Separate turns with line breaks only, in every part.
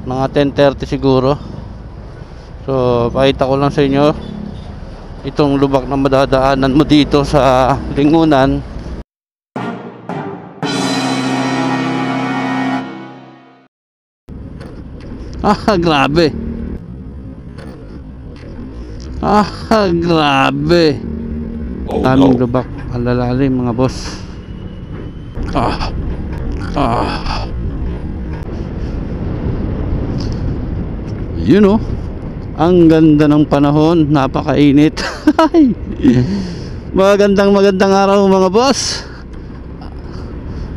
mga 10:30 siguro. So pakita ko lang sa inyo itong lubak na madadaanan mo dito sa Lingunan. Grabe. Grabe. Daming lubak, ang lalalim mga boss. You know, ang ganda ng panahon, napakainit. Magandang araw mga boss.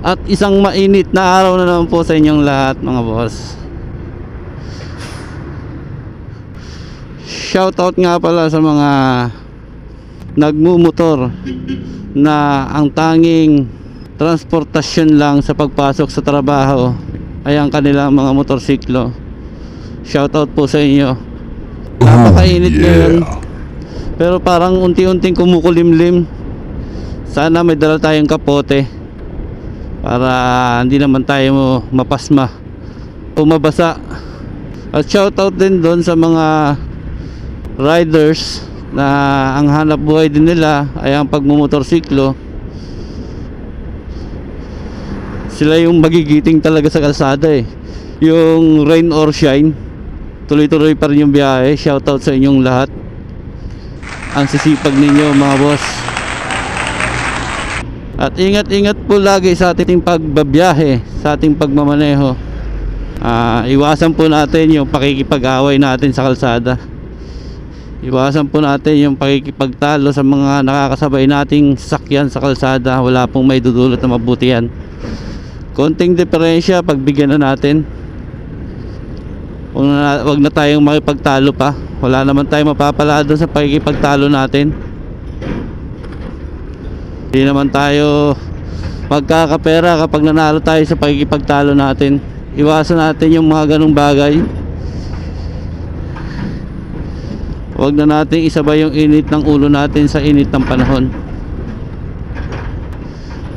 At isang mainit na araw na naman po sa inyong lahat mga boss. Shoutout nga pala sa mga nagmumotor na ang tanging transportasyon lang sa pagpasok sa trabaho ay ang kanilang mga motorsiklo. Shoutout po sa inyo. Napakainit ngayon, pero parang unti-unting kumukulimlim. Sana may dala tayong kapote para hindi naman tayo mapasma o mabasa. At shoutout din doon sa mga riders na ang hanap buhay din nila ay ang pagmumotorsiklo. Sila yung magigiting talaga sa kalsada eh. Yung rain or shine, tuloy-tuloy pa rin yung biyahe. Shoutout sa inyong lahat. Ang sisipag ninyo mga boss. At ingat-ingat po lagi sa ating pagbabiyahe, sa ating pagmamaneho. Iwasan po natin yung pakikipag-away natin sa kalsada. Iwasan po natin yung pakikipagtalo sa mga nakakasabay nating sasakyan sa kalsada. Wala pong may dudulot na mabuti yan. Konting diferensya, pagbigyan na natin. Huwag na tayong makipagtalo pa. Wala naman tayong mapapala doon sa pakikipagtalo natin. Hindi naman tayo magkakapera kapag nanalo tayo sa pakikipagtalo natin. Iwasan natin yung mga ganong bagay. Huwag na natin isabay yung init ng ulo natin sa init ng panahon.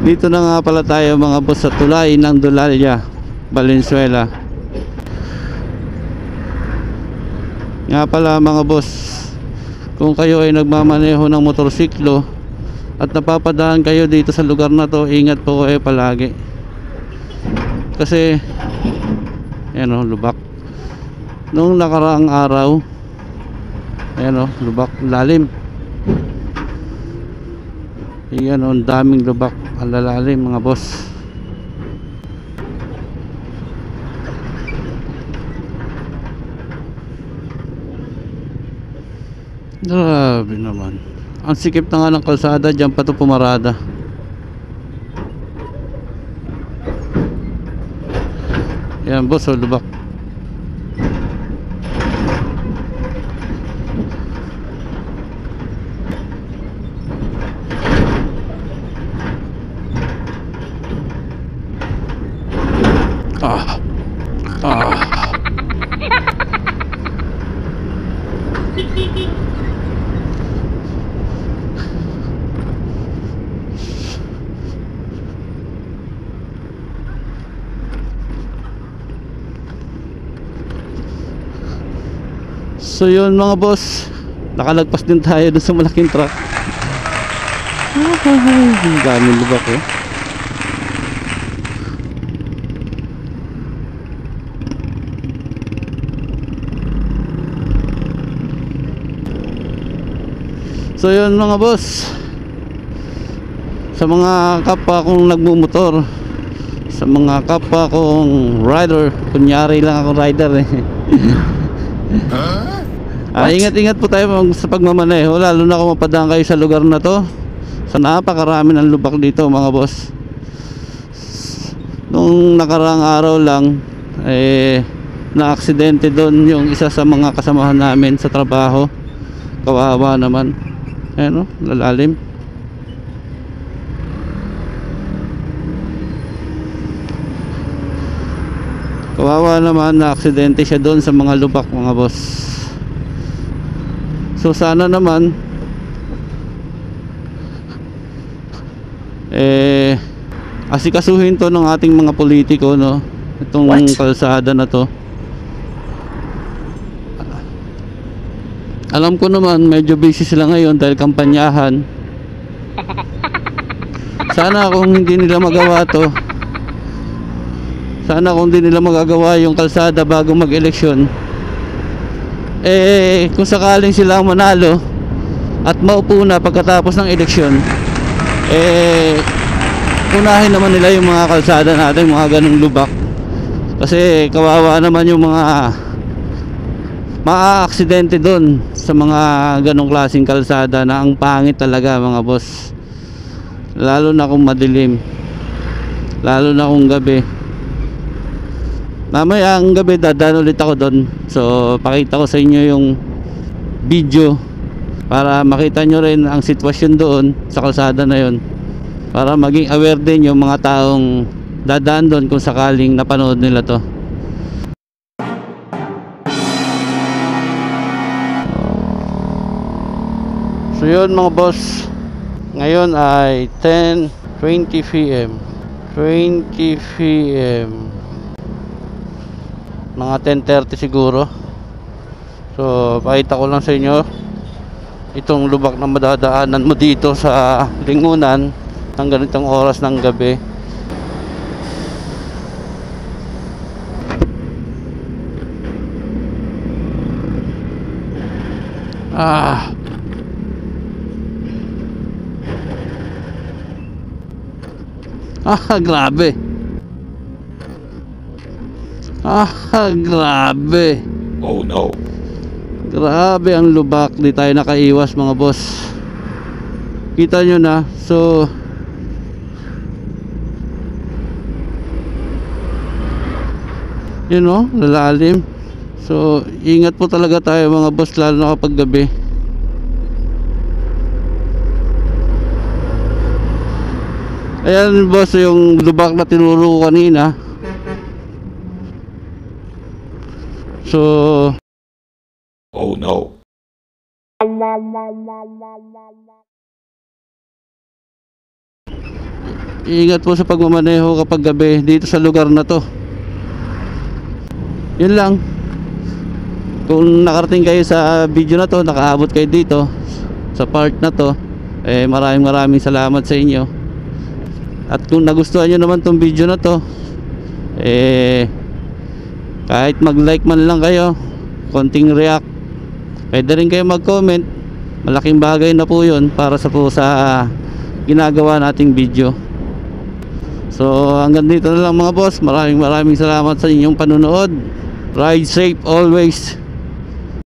Dito na nga pala tayo mga boss sa tulay ng Dulalya, Valenzuela. Nga pala mga boss, kung kayo ay nagmamaneho ng motorsiklo at napapadaan kayo dito sa lugar na to, ingat po kayo palagi. Kasi ayan o, lubak. Noong nakaraang araw, ayan o, lubak, lalim. Ayan o, daming lubak, ang lalalim mga boss. Grabe naman. Ang sikip na nga ng kalsada, dyan pa ito pumarada. Ayan boss o, lubak. So yun mga boss, nakalagpas din tayo dun sa malaking truck. Ang daming lubak eh. So yun mga boss, sa mga kapwa kong nagmumotor, sa mga kapwa kong rider, kunyari lang ako rider eh. Ingat-ingat po tayo sa pagmamaneho, lalo na kung mapadaan kayo sa lugar na to. Sa napakarami ng lubak dito mga boss. Nung nakaraang araw lang na-aksidente doon yung isa sa mga kasamahan namin sa trabaho. Kawawa naman. Ayan o, lalalim. Kawawa naman, na-aksidente siya doon sa mga lubak mga boss. So sana naman asikasuhin to ng ating mga politiko, no? Itong kalsada na to. Alam ko naman medyo busy sila ngayon dahil kampanyahan. Sana kung hindi nila magawa to, sana kung hindi nila magagawa yung kalsada bago mag-eleksyon, kung sakaling sila ang manalo at maupo na pagkatapos ng eleksyon, unahin naman nila yung mga kalsada natin, mga ganung lubak. Kasi kawawa naman yung mga maa-aksidente doon sa mga ganong klaseng kalsada na ang pangit talaga mga boss. Lalo na kung madilim, lalo na kung gabi. Mamaya ang gabi dadaan ulit ako doon, so pakita ko sa inyo yung video para makita nyo rin ang sitwasyon doon sa kalsada na yon, para maging aware din yung mga taong dadaan doon kung sakaling napanood nila to. So yun mga boss, ngayon ay 10:20 PM, mga 10:30 siguro. So pakita ko lang sa inyo itong lubak na madadaanan mo dito sa Lingunan ng ganitong oras ng gabi. Grabe. Grabe.
Oh no.
Grabe ang lubak, di tayo nakaiwas mga boss. Kita nyo na. So yun o, lalalim. So ingat po talaga tayo mga boss, lalo na kapag gabi. Ayan boss, yung lubak na tinuro ko kanina. So
oh no.
Ingat po sa pagmamaneho kapag gabi dito sa lugar na to. Yun lang. Kung nakarating kayo sa video na to, nakaabot kayo dito sa part na to, maraming salamat sa inyo. At kung nagustuhan nyo naman tong video na to, kahit mag-like man lang kayo, konting react, pwede rin kayo mag-comment. Malaking bagay na po yun para sa ginagawa nating video. So hanggang dito na lang mga boss. Maraming salamat sa inyong panunood. Ride safe always.